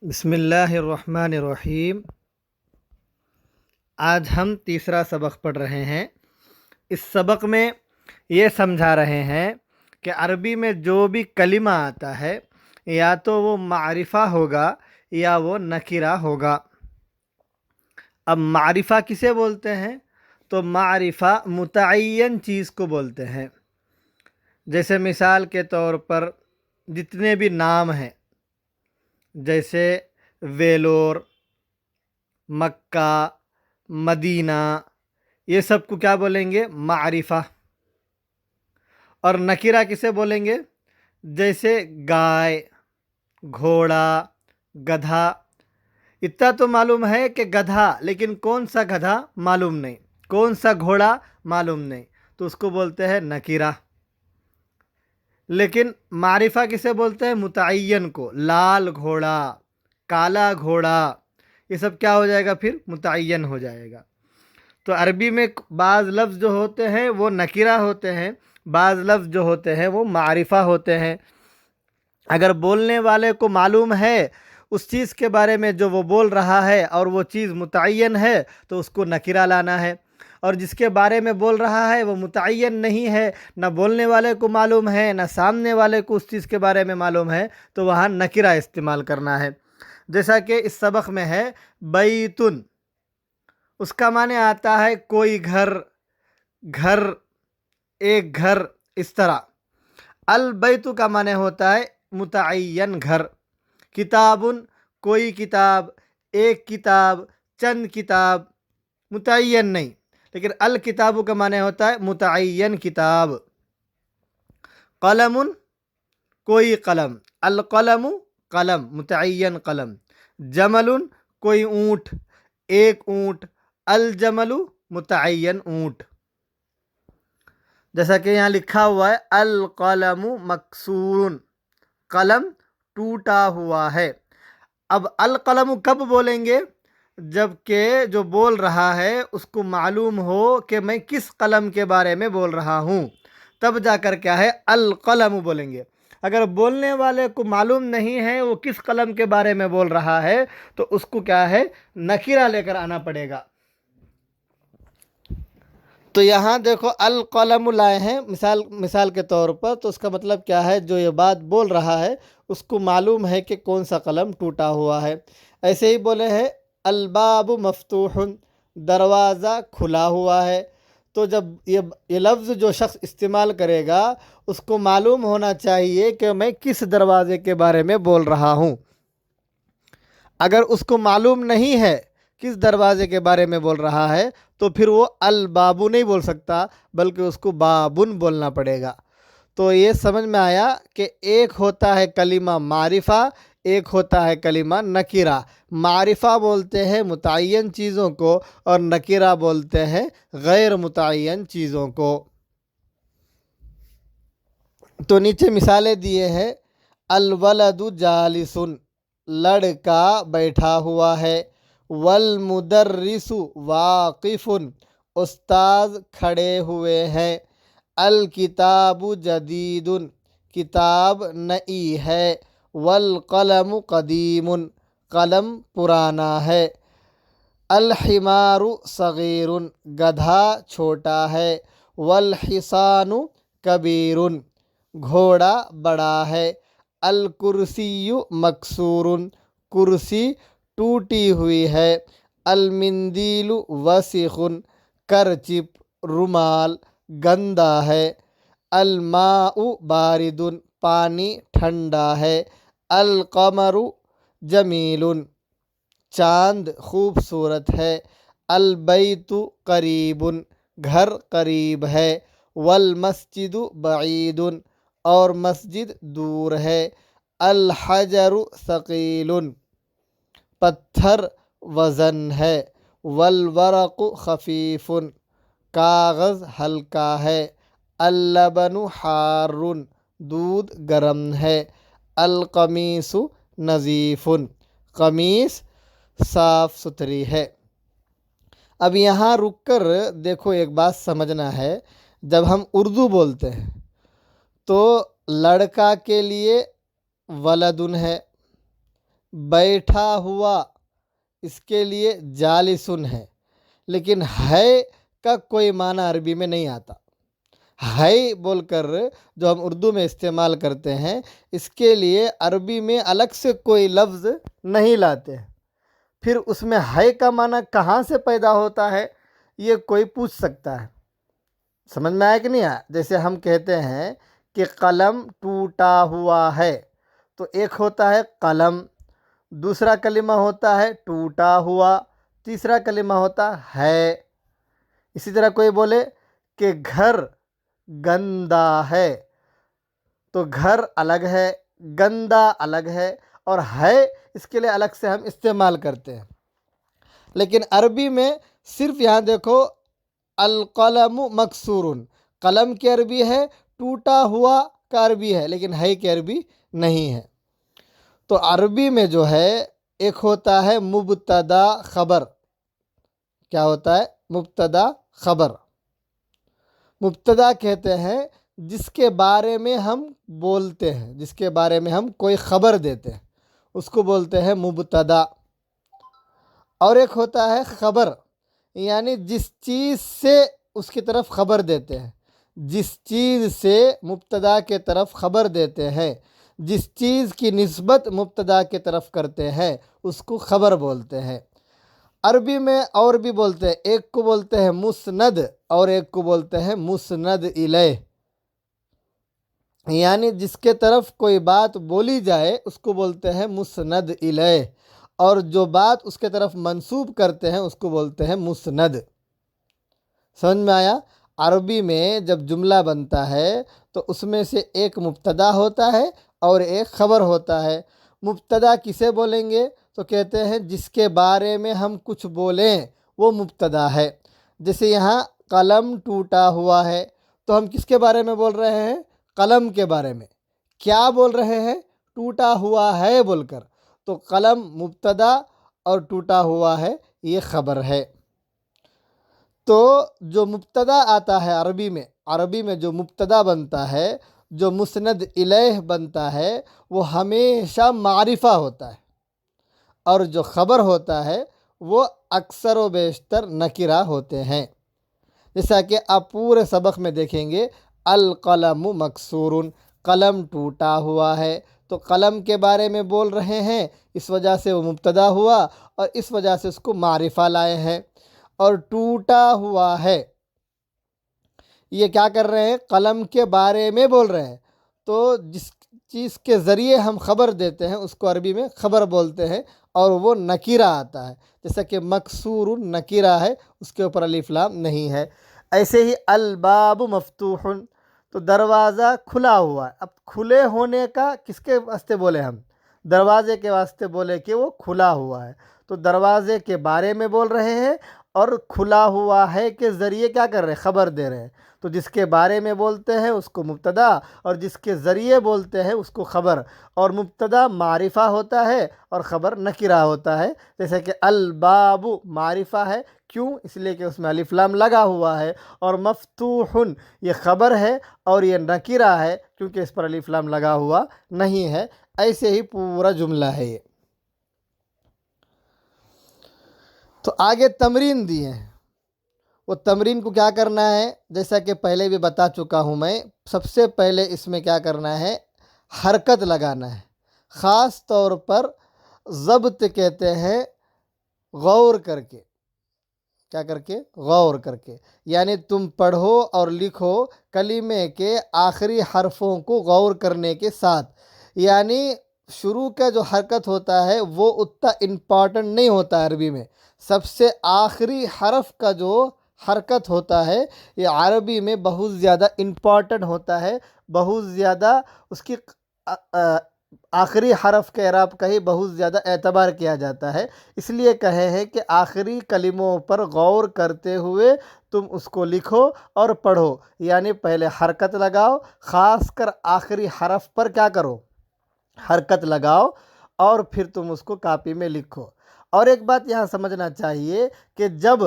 بسم اللہ الرحمن الرحیم۔ آج ہم تیسرا سبق پڑھ رہے ہیں۔ اس سبق میں یہ سمجھا رہے ہیں کہ عربی میں جو بھی کلمہ آتا ہے یا تو وہ معرفہ ہوگا یا وہ نکرہ ہوگا۔ اب معرفہ کسے بولتے ہیں؟ تو معرفہ متعین چیز کو بولتے ہیں۔ جیسے مثال کے طور پر جتنے بھی نام ہیں، جیسے ویلور، مکہ، مدینہ، یہ سب کو کیا بولیں گے؟ معرفہ۔ اور نکرہ کسے بولیں گے؟ جیسے گائے، گھوڑا، گدھا۔ اتنا تو معلوم ہے کہ گدھا، لیکن کون سا گدھا معلوم نہیں، کون سا گھوڑا معلوم نہیں، تو اس کو بولتے ہیں نکرہ۔ لیکن معرفہ کسے بولتے ہیں؟ متعین کو۔ لال گھوڑا، کالا گھوڑا، یہ سب کیا ہو جائے گا؟ پھر متعین ہو جائے گا۔ تو عربی میں بعض لفظ جو ہوتے ہیں وہ نکرہ ہوتے ہیں، بعض لفظ جو ہوتے ہیں وہ معرفہ ہوتے ہیں۔ اگر بولنے والے کو معلوم ہے اس چیز کے بارے میں جو وہ بول رہا ہے اور وہ چیز متعین ہے تو اس کو نکرہ لانا ہے، اور جس کے بارے میں بول رہا ہے وہ متعین نہیں ہے، نہ بولنے والے کو معلوم ہے نہ سامنے والے کو اس چیز کے بارے میں معلوم ہے، تو وہاں نکرہ استعمال کرنا ہے۔ جیسا کہ اس سبق میں ہے بیتن، اس کا معنی آتا ہے کوئی گھر، گھر، ایک گھر، اس طرح۔ البیت کا معنی ہوتا ہے متعین گھر۔ کتابن، کوئی کتاب، ایک کتاب، چند کتاب، متعین نہیں، لیکن الکتاب کا معنی ہوتا ہے متعین کتاب۔ قلم، کوئی قلم، القلم، قلم، متعین قلم۔ جمل، کوئی اونٹ، ایک اونٹ، الجمل، متعین اونٹ۔ جیسا کہ یہاں لکھا ہوا ہے القلم مکسور، قلم ٹوٹا ہوا ہے۔ اب القلم کب بولیں گے؟ جب کہ جو بول رہا ہے اس کو معلوم ہو کہ میں کس قلم کے بارے میں بول رہا ہوں، تب جا کر کیا ہے؟ القلم بولیں گے۔ اگر بولنے والے کو معلوم نہیں ہے وہ کس قلم کے بارے میں بول رہا ہے تو اس کو کیا ہے؟ نکرہ لے کر آنا پڑے گا۔ تو یہاں دیکھو القلم لائے ہیں مثال کے طور پر، تو اس کا مطلب کیا ہے؟ جو یہ بات بول رہا ہے اس کو معلوم ہے کہ کون سا قلم ٹوٹا ہوا ہے۔ ایسے ہی بولے ہیں الباب مفتوح، دروازہ کھلا ہوا ہے۔ تو جب یہ لفظ جو شخص استعمال کرے گا اس کو معلوم ہونا چاہیے کہ میں کس دروازے کے بارے میں بول رہا ہوں۔ اگر اس کو معلوم نہیں ہے کس دروازے کے بارے میں بول رہا ہے تو پھر وہ البابو نہیں بول سکتا، بلکہ اس کو بابن بولنا پڑے گا۔ تو یہ سمجھ میں آیا کہ ایک ہوتا ہے کلمہ معرفہ، ایک ہوتا ہے کلمہ نکرہ۔ معرفہ بولتے ہیں متعین چیزوں کو اور نکرہ بولتے ہیں غیر متعین چیزوں کو۔ تو نیچے مثالیں دیے ہیں الولد جالس، لڑکا بیٹھا ہوا ہے۔ والمدرس واقف، استاذ کھڑے ہوئے ہیں۔ الکتاب جدید، کتاب نئی ہے۔ والقلم قدیم، قلم پرانا ہے۔ الحمار صغیر، گدھا چھوٹا ہے۔ والحصان کبیر، گھوڑا بڑا ہے۔ الکرسی مکسور، کرسی ٹوٹی ہوئی ہے۔ المندیل وسخ، کرچپ رومال گندا ہے۔ الماء بارد، پانی ٹھنڈا ہے۔ القمر جمیل، چاند خوبصورت ہے۔ البیت قریب، گھر قریب ہے۔ والمسجد بعید، اور مسجد دور ہے۔ الحجر ثقیل، پتھر وزن ہے۔ والورق خفیف، کاغذ ہلکا ہے۔ اللبن حار، دودھ گرم ہے۔ القمیص نظیف، قمیص صاف ستھری ہے۔ اب یہاں رک کر دیکھو، ایک بات سمجھنا ہے۔ جب ہم اردو بولتے ہیں تو لڑکا کے لیے ولدن ہے، بیٹھا ہوا اس کے لیے جالسن ہے، لیکن ہے کا کوئی معنی عربی میں نہیں آتا۔ ہے بول کر جو ہم اردو میں استعمال کرتے ہیں، اس کے لیے عربی میں الگ سے کوئی لفظ نہیں لاتے ہیں۔ پھر اس میں ہے کا معنی کہاں سے پیدا ہوتا ہے، یہ کوئی پوچھ سکتا ہے۔ سمجھ میں آیا کہ نہیں آیا؟ جیسے ہم کہتے ہیں کہ قلم ٹوٹا ہوا ہے، تو ایک ہوتا ہے قلم، دوسرا کلمہ ہوتا ہے ٹوٹا ہوا، تیسرا کلمہ ہوتا ہے۔ اسی طرح کوئی بولے کہ گھر گندا ہے، تو گھر الگ ہے، گندا الگ ہے، اور ہے اس کے لیے الگ سے ہم استعمال کرتے ہیں۔ لیکن عربی میں صرف یہاں دیکھو القلم مکسور، قلم کی عربی ہے، ٹوٹا ہوا کا عربی ہے، لیکن ہے کی عربی نہیں ہے۔ تو عربی میں جو ہے ایک ہوتا ہے مبتدا خبر۔ کیا ہوتا ہے؟ مبتدا خبر۔ مبتدا کہتے ہیں جس کے بارے میں ہم بولتے ہیں، جس کے بارے میں ہم کوئی خبر دیتے ہیں، اس کو بولتے ہیں مبتدا۔ اور ایک ہوتا ہے خبر، یعنی جس چیز سے اس کی طرف خبر دیتے ہیں، جس چیز سے مبتدا کے طرف خبر دیتے ہیں، جس چیز کی نسبت مبتدا کی طرف کرتے ہیں، اس کو خبر بولتے ہیں۔ عربی میں اور بھی بولتے ہیں، ایک کو بولتے ہیں مسند اور ایک کو بولتے ہیں مسند الیہ، یعنی جس کے طرف کوئی بات بولی جائے اس کو بولتے ہیں مسند الیہ، اور جو بات اس کے طرف منسوب کرتے ہیں اس کو بولتے ہیں مسند۔ سمجھ میں آیا؟ عربی میں جب جملہ بنتا ہے تو اس میں سے ایک مبتدا ہوتا ہے اور ایک خبر ہوتا ہے۔ مبتدا کسے بولیں گے؟ تو کہتے ہیں جس کے بارے میں ہم کچھ بولیں وہ مبتدا ہے۔ جیسے یہاں قلم ٹوٹا ہوا ہے، تو ہم کس کے بارے میں بول رہے ہیں؟ قلم کے بارے میں۔ کیا بول رہے ہیں؟ ٹوٹا ہوا ہے بول کر۔ تو قلم مبتدا اور ٹوٹا ہوا ہے یہ خبر ہے۔ تو جو مبتدا آتا ہے عربی میں جو مبتدا بنتا ہے، جو مسند الیہ بنتا ہے، وہ ہمیشہ معرفہ ہوتا ہے، اور جو خبر ہوتا ہے وہ اکثر و بیشتر نکرہ ہوتے ہیں۔ جیسا کہ آپ پورے سبق میں دیکھیں گے، القلم مکسور، قلم ٹوٹا ہوا ہے، تو قلم کے بارے میں بول رہے ہیں، اس وجہ سے وہ مبتدا ہوا اور اس وجہ سے اس کو معرفہ لائے ہیں۔ اور ٹوٹا ہوا ہے، یہ کیا کر رہے ہیں؟ قلم کے بارے میں بول رہے ہیں، تو جس چیز کے ذریعے ہم خبر دیتے ہیں اس کو عربی میں خبر بولتے ہیں، اور وہ نکیرہ آتا ہے۔ جیسا کہ مکسور نکیرہ ہے، اس کے اوپر الف لام نہیں ہے۔ ایسے ہی الباب مفتوح، تو دروازہ کھلا ہوا ہے۔ اب کھلے ہونے کا کس کے واسطے بولے؟ ہم دروازے کے واسطے بولے کہ وہ کھلا ہوا ہے، تو دروازے کے بارے میں بول رہے ہیں، اور کھلا ہوا ہے کے ذریعے کیا کر رہے ہیں؟ خبر دے رہے ہیں۔ تو جس کے بارے میں بولتے ہیں اس کو مبتدا، اور جس کے ذریعے بولتے ہیں اس کو خبر۔ اور مبتدا معرفہ ہوتا ہے اور خبر نکرہ ہوتا ہے۔ جیسے کہ الباب معرفہ ہے، کیوں؟ اس لیے کہ اس میں الف لام لگا ہوا ہے، اور مفتوح یہ خبر ہے اور یہ نکرہ ہے کیونکہ اس پر الف لام لگا ہوا نہیں ہے۔ ایسے ہی پورا جملہ ہے یہ۔ تو آگے تمرین دی ہے، وہ تمرین کو کیا کرنا ہے؟ جیسا کہ پہلے بھی بتا چکا ہوں میں، سب سے پہلے اس میں کیا کرنا ہے؟ حرکت لگانا ہے۔ خاص طور پر ضبط کہتے ہیں غور کر کے۔ کیا کر کے؟ غور کر کے، یعنی تم پڑھو اور لکھو کلمے کے آخری حرفوں کو غور کرنے کے ساتھ۔ یعنی شروع کا جو حرکت ہوتا ہے وہ اتنا امپورٹنٹ نہیں ہوتا عربی میں، سب سے آخری حرف کا جو حرکت ہوتا ہے یہ عربی میں بہت زیادہ امپورٹنٹ ہوتا ہے، بہت زیادہ اس کی آخری حرف کے اعراب کا ہی بہت زیادہ اعتبار کیا جاتا ہے۔ اس لیے کہے ہیں کہ آخری کلموں پر غور کرتے ہوئے تم اس کو لکھو اور پڑھو، یعنی پہلے حرکت لگاؤ، خاص کر آخری حرف پر کیا کرو؟ حرکت لگاؤ، اور پھر تم اس کو کاپی میں لکھو۔ اور ایک بات یہاں سمجھنا چاہیے کہ جب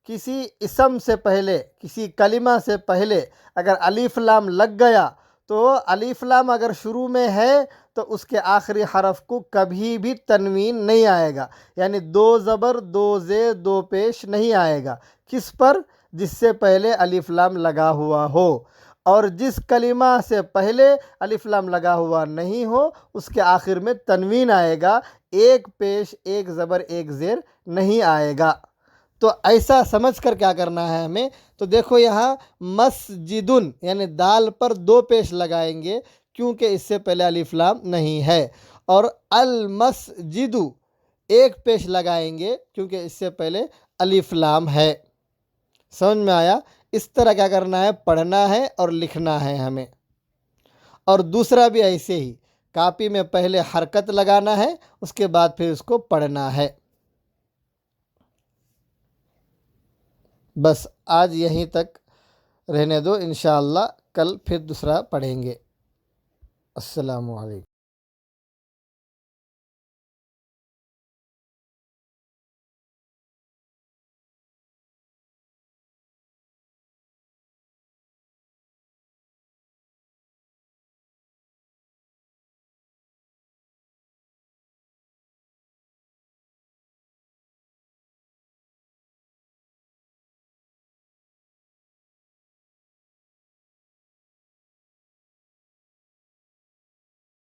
کسی اسم سے پہلے، کسی کلمہ سے پہلے اگر الف لام لگ گیا، تو الف لام اگر شروع میں ہے تو اس کے آخری حرف کو کبھی بھی تنوین نہیں آئے گا، یعنی دو زبر دو زیر دو پیش نہیں آئے گا۔ کس پر؟ جس سے پہلے الف لام لگا ہوا ہو، اور جس کلمہ سے پہلے الف لام لگا ہوا نہیں ہو اس کے آخر میں تنوین آئے گا، ایک پیش ایک زبر ایک زیر نہیں آئے گا۔ تو ایسا سمجھ کر کیا کرنا ہے ہمیں؟ تو دیکھو یہاں مسجدن یعنی دال پر دو پیش لگائیں گے کیونکہ اس سے پہلے الف لام نہیں ہے، اور المسجد ایک پیش لگائیں گے کیونکہ اس سے پہلے الف لام ہے۔ سمجھ میں آیا؟ اس طرح کیا کرنا ہے؟ پڑھنا ہے اور لکھنا ہے ہمیں۔ اور دوسرا بھی ایسے ہی، کاپی میں پہلے حرکت لگانا ہے، اس کے بعد پھر اس کو پڑھنا ہے۔ بس آج یہیں تک رہنے دو، انشاءاللہ کل پھر دوسرا پڑھیں گے۔ السلام علیکم۔